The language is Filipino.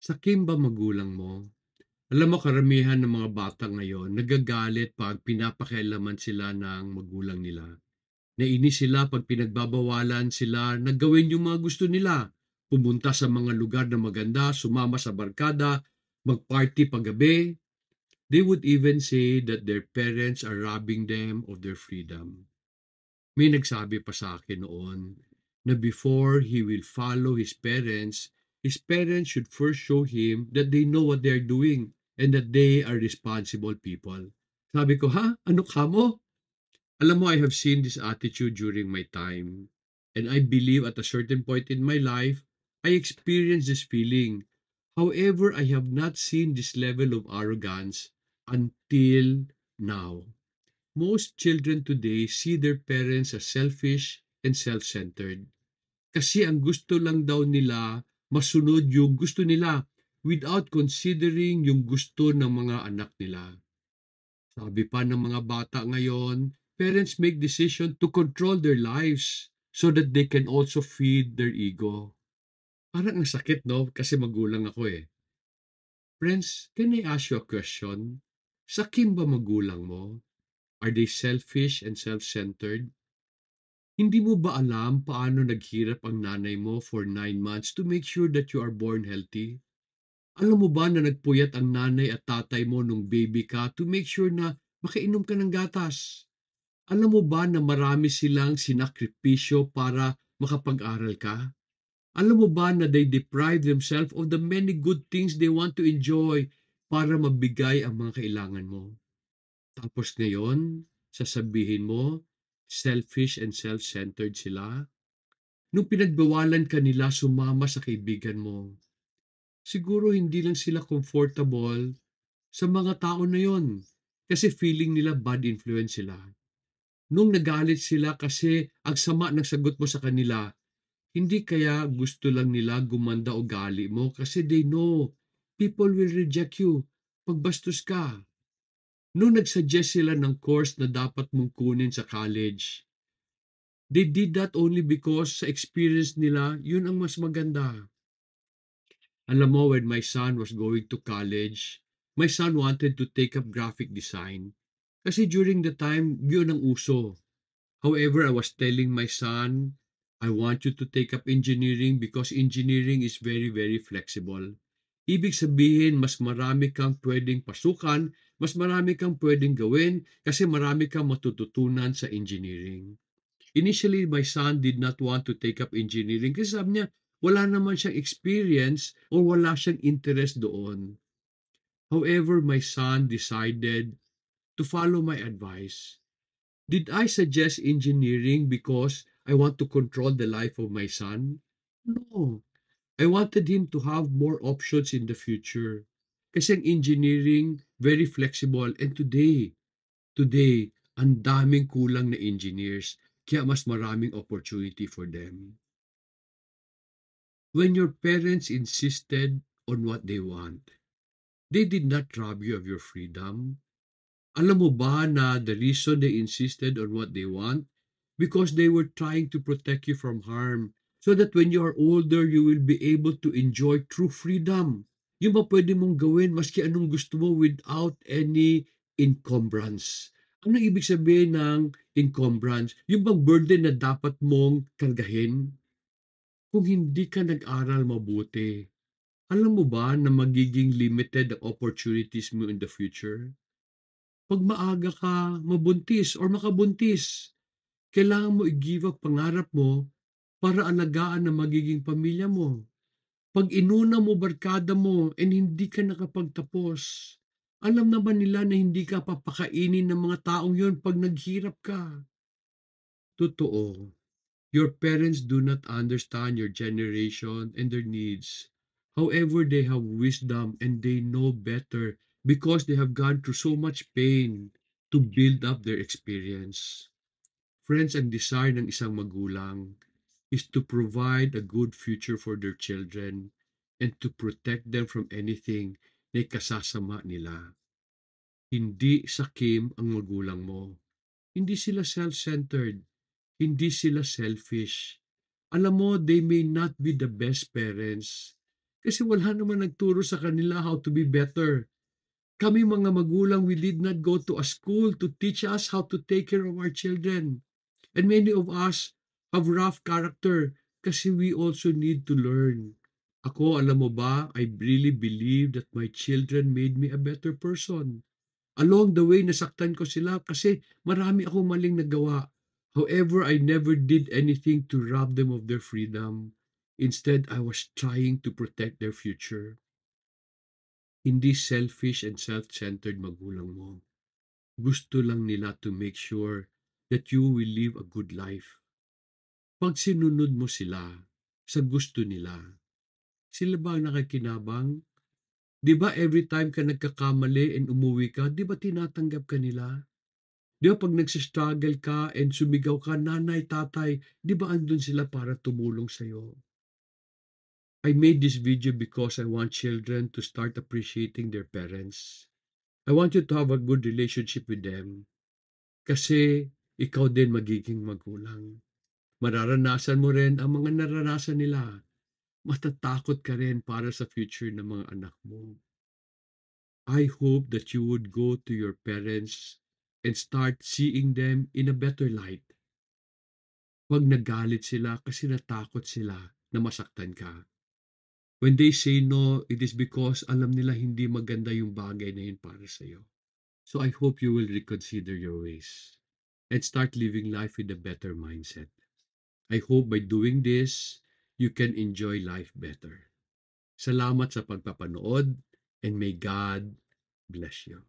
Sakim ba magulang mo? Alam mo karamihan ng mga bata ngayon nagagalit 'pag pinapakialaman sila ng magulang nila. Naiinis sila 'pag pinagbabawalan sila na gawin yung mga gusto nila. Pumunta sa mga lugar na maganda, sumama sa barkada, mag-party paggabi. They would even say that their parents are robbing them of their freedom. May nagsabi pa sa akin noon na before he will follow his parents should first show him that they know what they're doing and that they are responsible people. Sabi ko, ha? Ano ka mo? Alam mo, I have seen this attitude during my time. And I believe at a certain point in my life, I experienced this feeling. However, I have not seen this level of arrogance until now. Most children today see their parents as selfish and self-centered. Kasi ang gusto lang daw nila, masunod yung gusto nila without considering yung gusto ng mga anak nila. Sabi pa ng mga bata ngayon, parents make decision to control their lives so that they can also feed their ego. Parang ang sakit, no? Kasi magulang ako eh. Friends, can I ask you a question? Sakim ba magulang mo? Are they selfish and self-centered? Hindi mo ba alam paano naghirap ang nanay mo for 9 months to make sure that you are born healthy? Alam mo ba na nagpuyat ang nanay at tatay mo nung baby ka to make sure na makainom ka ng gatas? Alam mo ba na marami silang sinakripisyo para makapag-aral ka? Alam mo ba na they deprive themselves of the many good things they want to enjoy para mabigay ang mga kailangan mo? Tapos ngayon, sasabihin mo, selfish and self-centered sila? Nung pinagbawalan ka nila sumama sa kaibigan mo, siguro hindi lang sila comfortable sa mga tao na yon kasi feeling nila bad influence sila. Nung nagalit sila kasi ang sama ng sagot mo sa kanila, hindi kaya gusto lang nila gumanda ugali mo kasi they know people will reject you pag bastos ka. Nung nagsuggest sila ng course na dapat mong kunin sa college, they did that only because sa experience nila, yun ang mas maganda. Alam mo, when my son was going to college, my son wanted to take up graphic design. Kasi during the time, yun ang uso. However, I was telling my son, I want you to take up engineering because engineering is very, very flexible. Ibig sabihin, mas marami kang pwedeng pasukan, mas marami kang pwedeng gawin kasi marami kang matututunan sa engineering. Initially, my son did not want to take up engineering kasi sabi niya, wala naman siyang experience or wala siyang interest doon. However, my son decided to follow my advice. Did I suggest engineering because I want to control the life of my son? No. I wanted him to have more options in the future. Kasi ang engineering, very flexible. And today, ang daming kulang na engineers. Kaya mas maraming opportunity for them. When your parents insisted on what they want, they did not rob you of your freedom. Alam mo ba na the reason they insisted on what they want? Because they were trying to protect you from harm. So that when you are older, you will be able to enjoy true freedom. Yung ba pwede mong gawin maski anong gusto mo without any encumbrance. Ano ibig sabihin ng encumbrance? Yung bang burden na dapat mong kargahin? Kung hindi ka nag-aral mabuti, alam mo ba na magiging limited ang opportunities mo in the future? 'Pag maaga ka mabuntis or makabuntis, kailangan mo i-give up pangarap mo para alagaan ang magiging pamilya mo. 'Pag inuna mo barkada mo and hindi ka nakapagtapos, alam naman nila na hindi ka papakainin ng mga taong yun 'pag naghirap ka. Totoo, your parents do not understand your generation and their needs. However, they have wisdom and they know better because they have gone through so much pain to build up their experience. Friends, ang desire ng isang magulang is to provide a good future for their children and to protect them from anything na ikasasama nila. Hindi sakim ang magulang mo. Hindi sila self-centered. Hindi sila selfish. Alam mo, they may not be the best parents Kasi wala naman nagturo sa kanila how to be better. Kami mga magulang, we did not go to a school to teach us how to take care of our children. And many of us have rough character kasi we also need to learn. Ako, alam mo ba, I really believe that my children made me a better person. Along the way, nasaktan ko sila kasi marami akong maling nagawa. However, I never did anything to rob them of their freedom. Instead, I was trying to protect their future. Hindi selfish and self-centered magulang mo. Gusto lang nila to make sure that you will live a good life. Pag sinunod mo sila sa gusto nila, sila ba ang nakikinabang? Di ba every time ka nagkakamali and umuwi ka, di ba tinatanggap ka nila? Di ba pag nagsistruggle ka and sumigaw ka, nanay, tatay, di ba andun sila para tumulong sa'yo? I made this video because I want children to start appreciating their parents. I want you to have a good relationship with them. Kasi ikaw din magiging magulang. Mararanasan mo rin ang mga naranasan nila. Matatakot ka rin para sa future ng mga anak mo. I hope that you would go to your parents and start seeing them in a better light. Huwag nagalit sila kasi natakot sila na masaktan ka. When they say no, it is because alam nila hindi maganda yung bagay na yun para sa'yo. So I hope you will reconsider your ways and start living life with a better mindset. I hope by doing this, you can enjoy life better. Salamat sa pagpapanood and may God bless you.